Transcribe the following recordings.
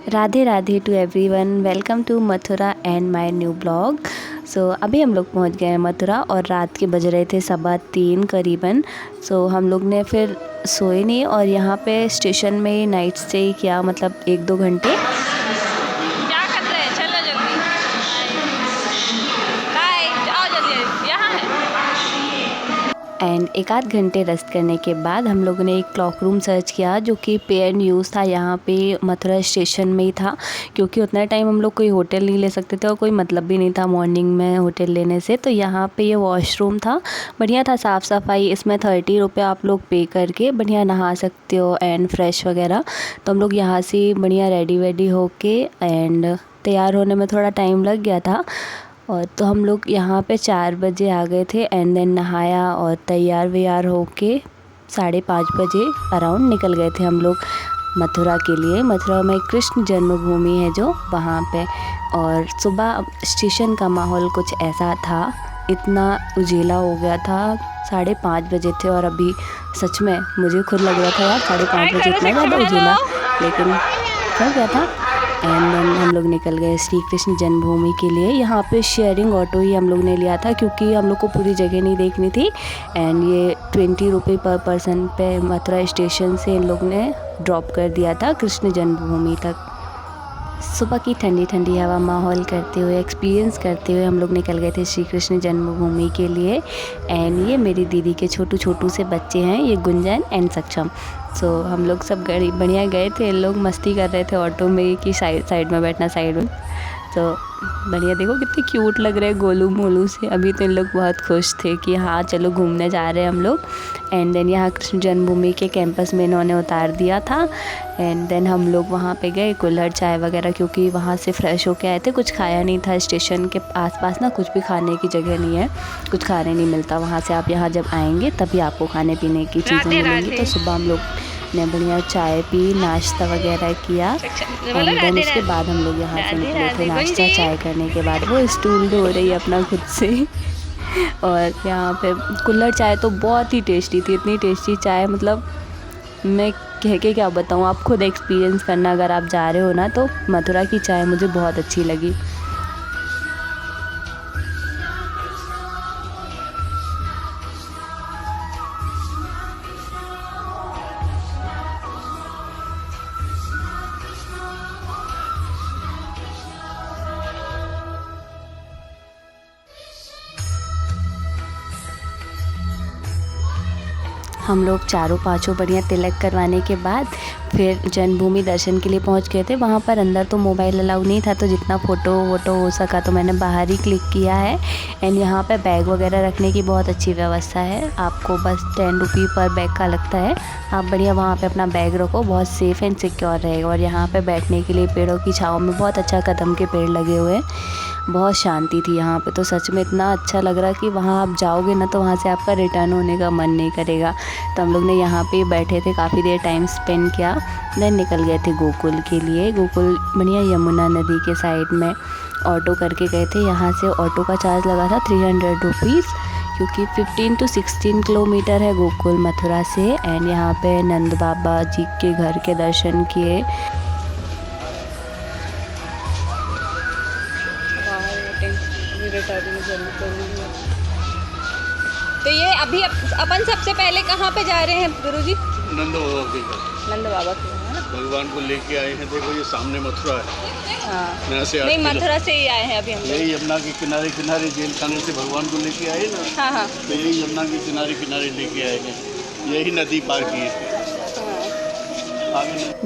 Radhe Radhe to everyone, welcome to Mathura and my new blog. अभी हम लोग पहुंच गए हैं मथुरा और रात के बज रहे थे 3:15 करीबन। हम लोग ने फिर सोए नहीं और यहाँ पे स्टेशन में नाइट स्टे किया, मतलब 1-2 घंटे। क्या कर रहे हैं? चलो जल्दी। बाय, आओ जल्दी, यहाँ है। एंड 1 आध घंटे रेस्ट करने के बाद हम लोगों ने एक क्लॉक रूम सर्च किया जो कि पे एंड यूज़ था, यहाँ पे मथुरा स्टेशन में ही था। क्योंकि उतना टाइम हम लोग कोई होटल नहीं ले सकते थे और कोई मतलब भी नहीं था मॉर्निंग में होटल लेने से। तो यहाँ पे ये वॉशरूम था, बढ़िया था, साफ़ सफाई। इसमें 30 रुपये आप लोग पे करके बढ़िया नहा सकते हो एंड फ्रेश वगैरह। तो हम लोग यहाँ से बढ़िया रेडी वेडी होके एंड तैयार होने में थोड़ा टाइम लग गया था। और तो हम लोग यहाँ पे 4 बजे आ गए थे एंड देन नहाया और तैयार व्यार होके 5:30 बजे अराउंड निकल गए थे हम लोग मथुरा के लिए। मथुरा में कृष्ण जन्मभूमि है जो वहाँ पे। और सुबह स्टेशन का माहौल कुछ ऐसा था, इतना उजेला हो गया था। 5:30 बजे थे और अभी सच में मुझे खुद लग रहा था यार 5:30 बजे इतना ज़्यादा उजेला, लेकिन हो गया था। एंड देन हम लोग निकल गए श्री कृष्ण जन्मभूमि के लिए। यहाँ पे शेयरिंग ऑटो ही हम लोग ने लिया था क्योंकि हम लोग को पूरी जगह नहीं देखनी थी। एंड ये 20 रुपये पर पर्सन पे मथुरा स्टेशन से इन लोग ने ड्रॉप कर दिया था कृष्ण जन्मभूमि तक। सुबह की ठंडी ठंडी हवा माहौल करते हुए, एक्सपीरियंस करते हुए हम लोग निकल गए थे श्री कृष्ण जन्मभूमि के लिए। एंड ये मेरी दीदी के छोटू छोटू से बच्चे हैं, ये गुंजन एंड सक्षम। हम लोग सब बढ़िया गए थे। लोग मस्ती कर रहे थे ऑटो में कि साइड में बैठना, साइड में। तो बढ़िया, देखो कितने क्यूट लग रहे हैं गोलू मोलू से। अभी तो इन लोग बहुत खुश थे कि हाँ चलो घूमने जा रहे हैं हम लोग। एंड देन यहाँ कृष्ण जन्मभूमि के कैंपस में इन्होंने उतार दिया था। एंड देन हम लोग वहाँ पे गए, कुल्हड़ चाय वगैरह, क्योंकि वहाँ से फ्रेश होके आए थे। कुछ खाया नहीं था, स्टेशन के आसपास ना कुछ भी खाने की जगह नहीं है, कुछ खाने नहीं मिलता वहाँ से। आप यहाँ जब आएंगे तभी आपको खाने पीने की चीज़ें मिलेंगी। तो सुबह हम लोग ने बढ़िया चाय पी, नाश्ता वगैरह किया। एंड देन उसके बाद हम लोग यहाँ से निकले थे नाश्ता चाय करने के बाद। वो स्टूल धो रही है अपना खुद से। और यहाँ पे कुल्हड़ चाय तो बहुत ही टेस्टी थी, इतनी टेस्टी चाय, मतलब मैं कह के क्या बताऊँ। आप खुद एक्सपीरियंस करना अगर आप जा रहे हो ना, तो मथुरा की चाय मुझे बहुत अच्छी लगी। हम लोग चारों पाँचों बढ़िया तिलक करवाने के बाद फिर जन्मभूमि दर्शन के लिए पहुंच गए थे। वहां पर अंदर तो मोबाइल अलाउ नहीं था, तो जितना फ़ोटो वोटो हो सका तो मैंने बाहर ही क्लिक किया है। एंड यहाँ पे बैग वगैरह रखने की बहुत अच्छी व्यवस्था है। आपको बस 10 रुपये पर बैग का लगता है। आप बढ़िया वहाँ पे अपना बैग रखो, बहुत सेफ़ एंड सिक्योर रहेगा। और यहाँ पे बैठने के लिए पेड़ों की छाँव में बहुत अच्छा कदम के पेड़ लगे हुए हैं, बहुत शांति थी यहाँ पे। तो सच में इतना अच्छा लग रहा कि वहाँ आप जाओगे ना तो वहाँ से आपका रिटर्न होने का मन नहीं करेगा। तो हम लोग ने यहाँ पे बैठे थे, काफ़ी देर टाइम स्पेंड किया। देन निकल गए थे गोकुल के लिए। गोकुल बढ़िया यमुना नदी के साइड में ऑटो करके गए थे। यहाँ से ऑटो का चार्ज लगा था 300 रुपीज़, क्योंकि 15 to 16 किलोमीटर है गोकुल मथुरा से। एंड यहाँ पे नंद बाबा जी के घर के दर्शन किए। तो ये अभी अपन सबसे पहले कहाँ पे जा रहे हैं गुरुजी? नंद बाबा के घर। नंद बाबा के है ना? भगवान को लेके आए हैं। देखो ये सामने मथुरा है। हाँ, यहाँ से नहीं मथुरा से ही आए हैं अभी हम लोग। यही यमुना के किनारे किनारे जेल खाने से भगवान को लेके आए ना। हाँ हाँ, तो यही यमुना के किनारे किनारे लेके आए हैं, यही नदी पार की है।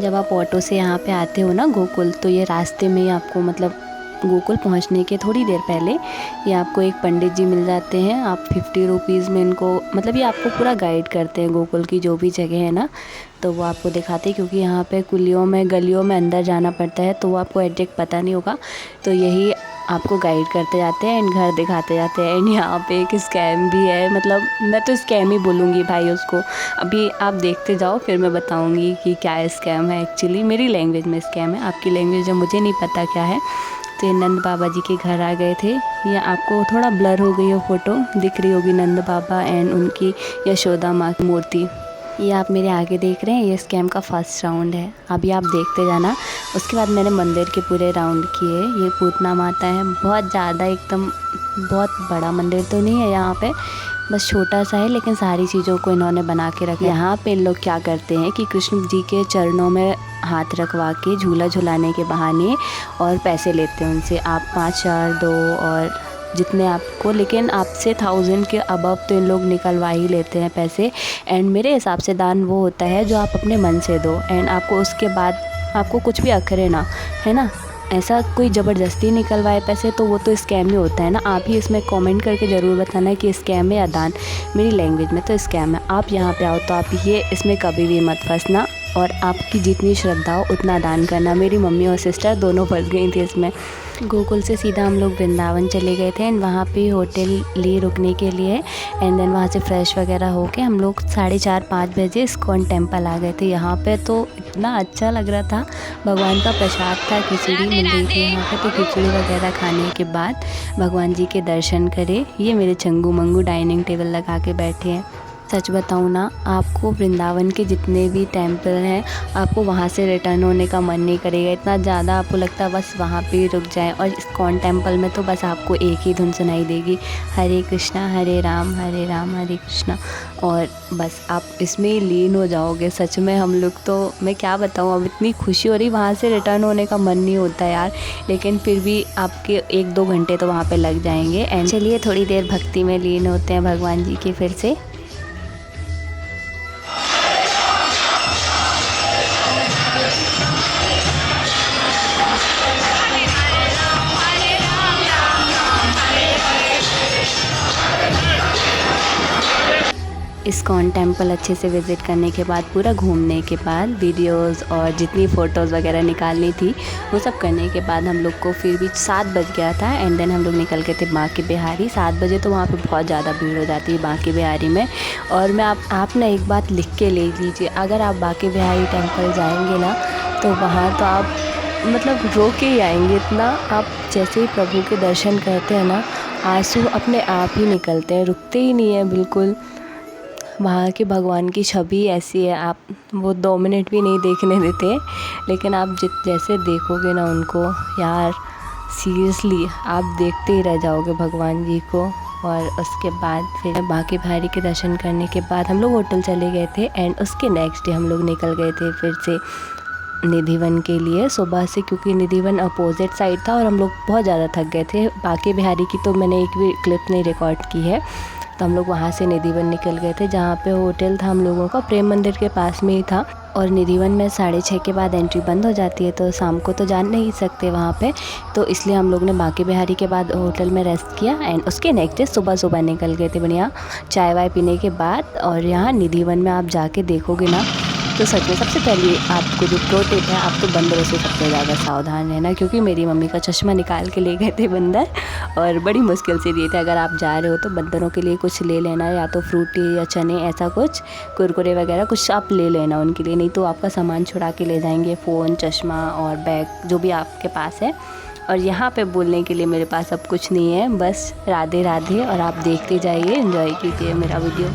जब आप ऑटो से यहाँ पे आते हो ना गोकुल, तो ये रास्ते में ही आपको, मतलब गोकुल पहुँचने के थोड़ी देर पहले, ये आपको एक पंडित जी मिल जाते हैं। आप 50 रुपीज़ में इनको, मतलब ये आपको पूरा गाइड करते हैं गोकुल की जो भी जगह है ना, तो वो आपको दिखाते हैं। क्योंकि यहाँ पे कुलियों में गलियों में अंदर जाना पड़ता है, तो वो आपको एग्जैक्ट पता नहीं होगा, तो यही आपको गाइड करते जाते हैं एंड घर दिखाते जाते हैं। एंड यहाँ पे एक स्कैम भी है, मतलब मैं तो स्कैम ही बोलूँगी भाई उसको। अभी आप देखते जाओ, फिर मैं बताऊँगी कि क्या स्कैम है। एक्चुअली मेरी लैंग्वेज में स्कैम है, आपकी लैंग्वेज में मुझे नहीं पता क्या है। तो ये नंद बाबा जी के घर आ गए थे। ये आपको थोड़ा ब्लर हो गई हो, फ़ोटो दिख रही होगी नंद बाबा एंड उनकी यशोदा माँ की मूर्ति। ये आप मेरे आगे देख रहे हैं, ये स्कैम का फर्स्ट राउंड है। अभी आप देखते जाना। उसके बाद मैंने मंदिर के पूरे राउंड किए। ये पूतना माता है, बहुत ज़्यादा एकदम बहुत बड़ा मंदिर तो नहीं है यहाँ पे, बस छोटा सा है, लेकिन सारी चीज़ों को इन्होंने बना के रखा है। यहाँ पे लोग क्या करते हैं कि कृष्ण जी के चरणों में हाथ रखवा के झूला झुलाने के बहाने और पैसे लेते हैं उनसे। आप 5,000 दो और जितने आपको, लेकिन आपसे 1000 के अबव तो इन लोग निकलवा ही लेते हैं पैसे। एंड मेरे हिसाब से दान वो होता है जो आप अपने मन से दो, एंड आपको उसके बाद आपको कुछ भी अखरे ना, है ना। ऐसा कोई ज़बरदस्ती निकलवाए पैसे तो वो तो स्कैम ही होता है ना। आप ही इसमें कमेंट करके ज़रूर बताना कि स्कैम है या दान। मेरी लैंग्वेज में तो स्कैम है। आप यहाँ पे आओ तो आप ये इसमें कभी भी मत फंसना, और आपकी जितनी श्रद्धा हो उतना दान करना। मेरी मम्मी और सिस्टर दोनों फंस गई थी इसमें। गोकुल से सीधा हम लोग वृंदावन चले गए थे, एंड वहाँ पे होटल लिए रुकने के लिए। एंड देन वहाँ से फ्रेश वगैरह होके हम लोग 4:30-5 बजे इस्कॉन टेम्पल आ गए थे। यहाँ पे तो इतना अच्छा लग रहा था, भगवान का प्रसाद था, खिचड़ी मिल रही थी यहाँ पे। तो खिचड़ी वगैरह खाने के बाद भगवान जी के दर्शन करे। ये मेरे चंगू मंगू डाइनिंग टेबल लगा के बैठे हैं। सच बताऊँ ना, आपको वृंदावन के जितने भी टेम्पल हैं, आपको वहाँ से रिटर्न होने का मन नहीं करेगा। इतना ज़्यादा आपको लगता है बस वहाँ पे ही रुक जाएं। और इस्कॉन टेम्पल में तो बस आपको एक ही धुन सुनाई देगी, हरे कृष्णा हरे राम हरे कृष्णा, और बस आप इसमें ही लीन हो जाओगे। सच में हम लोग तो, मैं क्या बताऊँ, अब इतनी खुशी हो रही, वहाँ से रिटर्न होने का मन नहीं होता यार, लेकिन फिर भी आपके 1-2 घंटे तो वहाँ पर लग जाएंगे। एंड चलिए थोड़ी देर भक्ति में लीन होते हैं भगवान जी की फिर से। इस्कॉन टेम्पल अच्छे से विज़िट करने के बाद, पूरा घूमने के बाद, वीडियोस और जितनी फ़ोटोज़ वगैरह निकालनी थी वो सब करने के बाद हम लोग को फिर भी 7 बज गया था। एंड देन हम लोग निकल गए थे बांके बिहारी। 7 बजे तो वहाँ पे बहुत ज़्यादा भीड़ हो जाती है बांके बिहारी में। और मैं आप ना एक बात लिख के ले लीजिए, अगर आप बांके बिहारी टेम्पल जाएंगे ना तो वहाँ तो आप मतलब रो के ही आएंगे। इतना आप जैसे ही प्रभु के दर्शन करते हैं ना, आंसू अपने आप ही निकलते हैं, रुकते ही नहीं हैं बिल्कुल। वहाँ के भगवान की छवि ऐसी है, आप वो 2 मिनट भी नहीं देखने देते, लेकिन आप जैसे देखोगे ना उनको, यार सीरियसली आप देखते ही रह जाओगे भगवान जी को। और उसके बाद फिर बांके बिहारी के दर्शन करने के बाद हम लोग होटल चले गए थे। एंड उसके नेक्स्ट डे हम लोग निकल गए थे फिर से निधिवन के लिए सुबह से, क्योंकि निधिवन अपोजिट साइड था और हम लोग बहुत ज़्यादा थक गए थे। बांके बिहारी की तो मैंने एक भी क्लिप नहीं रिकॉर्ड की है। तो हम लोग वहाँ से निधिवन निकल गए थे, जहाँ पे होटल था हम लोगों का प्रेम मंदिर के पास में ही था। और निधिवन में 6:30 के बाद एंट्री बंद हो जाती है, तो शाम को तो जा नहीं सकते वहाँ पे, तो इसलिए हम लोग ने बांके बिहारी के बाद होटल में रेस्ट किया। एंड उसके नेक्स्ट डे सुबह निकल गए थे बढ़िया चाय वाय पीने के बाद। और यहाँ निधिवन में आप जाके देखोगे ना तो सच में सबसे पहले आपको जो प्रो टिप है, आप तो बंदरों से सबसे ज़्यादा सावधान रहना, क्योंकि मेरी मम्मी का चश्मा निकाल के ले गए थे बंदर और बड़ी मुश्किल से दिए थे। अगर आप जा रहे हो तो बंदरों के लिए कुछ ले लेना, या तो फ्रूटी या चने, ऐसा कुछ कुरकुरे वगैरह कुछ आप ले लेना उनके लिए, नहीं तो आपका सामान छुड़ा के ले जाएंगे, फ़ोन, चश्मा और बैग जो भी आपके पास है। और यहाँ पे बोलने के लिए मेरे पास अब कुछ नहीं है, बस राधे राधे। और आप देखते जाइए, एंजॉय कीजिए मेरा वीडियो।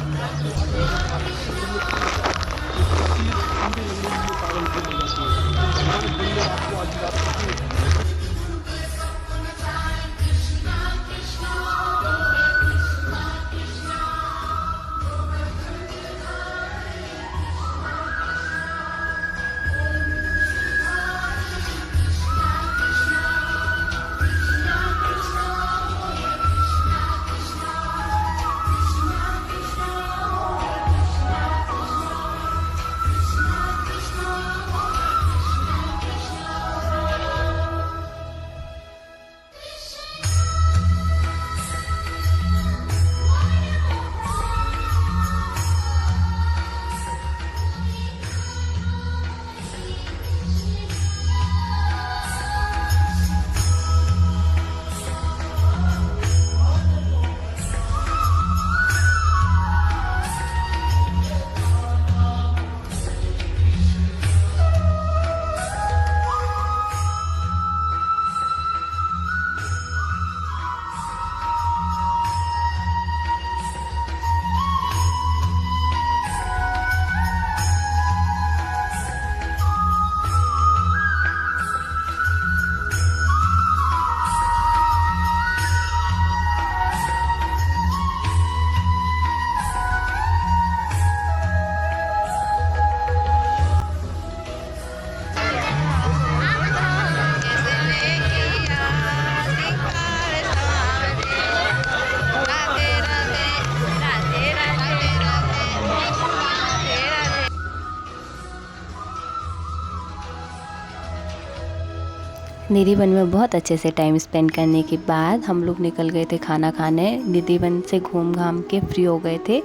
निधिवन में बहुत अच्छे से टाइम स्पेंड करने के बाद हम लोग निकल गए थे खाना खाने। निधिवन से घूम घाम के फ्री हो गए थे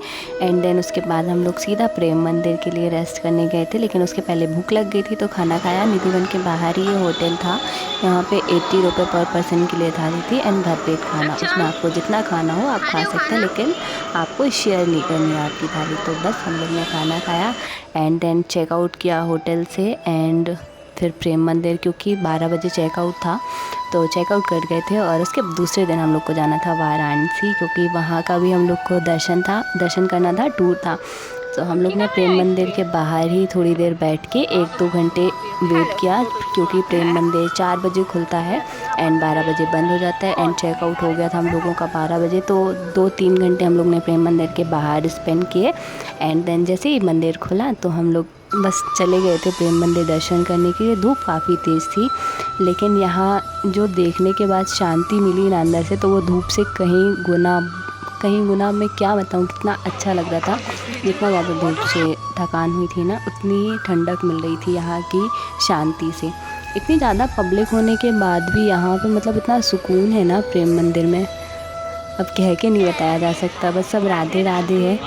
एंड देन उसके बाद हम लोग सीधा प्रेम मंदिर के लिए रेस्ट करने गए थे, लेकिन उसके पहले भूख लग गई थी तो खाना खाया। निधिवन के बाहर ही ये होटल था, यहाँ पे 80 रुपये पर पर्सन के लिए थाली थी एंड भर पेट खाना। उसमें आपको जितना खाना हो आप खा सकते हैं, लेकिन आपको शेयर नहीं करनी आपकी थाली। तो बस हम लोग ने खाना खाया एंड देन चेकआउट किया होटल से एंड फिर प्रेम मंदिर, क्योंकि 12 बजे चेकआउट था तो चेकआउट कर गए थे। और उसके दूसरे दिन हम लोग को जाना था वाराणसी, क्योंकि वहाँ का भी हम लोग को दर्शन करना था, टूर था। तो हम लोग ने प्रेम मंदिर के बाहर ही थोड़ी देर बैठ के 1-2 घंटे वेट किया, क्योंकि प्रेम मंदिर 4 बजे खुलता है एंड 12 बजे बंद हो जाता है एंड चेकआउट हो गया था हम लोगों का 12 बजे। तो 2-3 घंटे हम लोग ने प्रेम मंदिर के बाहर स्पेंड किए एंड देन जैसे ही मंदिर खुला तो हम लोग बस चले गए थे प्रेम मंदिर दर्शन करने के लिए। धूप काफ़ी तेज़ थी, लेकिन यहाँ जो देखने के बाद शांति मिली ना अंदर से, तो वो धूप से कहीं गुना मैं क्या बताऊँ कितना अच्छा लग रहा था। जितना ज़्यादा धूप से थकान हुई थी ना, उतनी ही ठंडक मिल रही थी यहाँ की शांति से। इतनी ज़्यादा पब्लिक होने के बाद भी यहाँ पे मतलब इतना सुकून है ना प्रेम मंदिर में, अब कह के नहीं बताया जा सकता। बस सब राधे राधे है।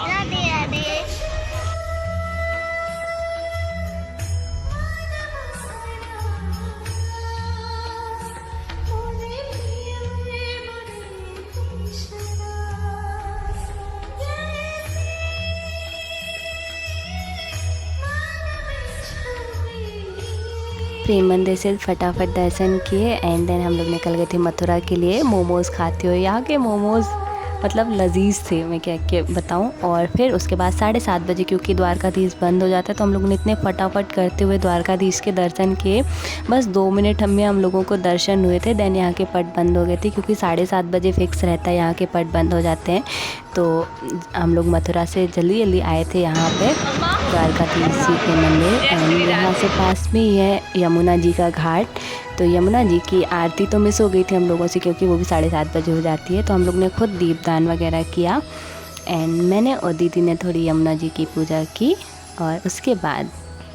प्रेम मंदिर से फटाफट दर्शन किए एंड देन हम लोग निकल गए थे मथुरा के लिए। मोमोज़ खाते हुए, यहाँ के मोमोज़ मतलब लजीज थे, मैं क्या बताऊँ। और फिर उसके बाद 7:30 बजे, क्योंकि द्वारकाधीश बंद हो जाता है, तो हम लोगों ने इतने फटाफट करते हुए द्वारकाधीश के दर्शन किए। बस 2 मिनट में हम लोगों को दर्शन हुए थे, देन यहाँ के पट बंद हो गए थे, क्योंकि 7:30 बजे फिक्स रहता है यहाँ के पट बंद हो जाते हैं। तो हम लोग मथुरा से जल्दी आए थे यहाँ पे द्वारकाधीश जी के मंदिर एंड यहाँ से पास में ही है यमुना जी का घाट। तो यमुना जी की आरती तो मिस हो गई थी हम लोगों से, क्योंकि वो भी 7:30 बजे हो जाती है। तो हम लोग ने खुद दीपदान वगैरह किया एंड मैंने और दीदी ने थोड़ी यमुना जी की पूजा की। और उसके बाद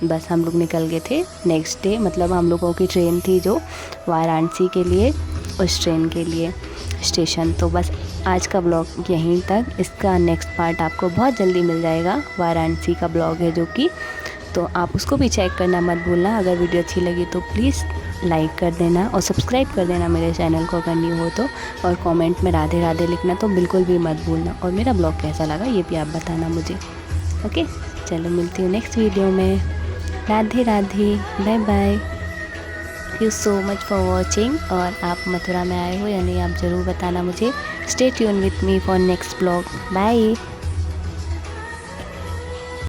बस हम लोग निकल गए थे नेक्स्ट डे, मतलब हम लोगों की ट्रेन थी जो वाराणसी के लिए, उस ट्रेन के लिए स्टेशन। तो बस आज का ब्लॉग यहीं तक, इसका नेक्स्ट पार्ट आपको बहुत जल्दी मिल जाएगा। वाराणसी का ब्लॉग है जो कि, तो आप उसको भी चेक करना मत भूलना। अगर वीडियो अच्छी लगी तो प्लीज़ लाइक कर देना और सब्सक्राइब कर देना मेरे चैनल को अगर न्यू हो तो। और कमेंट में राधे राधे लिखना तो बिल्कुल भी मत भूलना। और मेरा ब्लॉग कैसा लगा ये भी आप बताना मुझे। ओके, चलो मिलती हूँ नेक्स्ट वीडियो में। Radhe Radhe, bye bye, you so much for watching. और आप मथुरा में आए हो या नहीं आप ज़रूर बताना मुझे। Stay tune with me for next blog. Bye.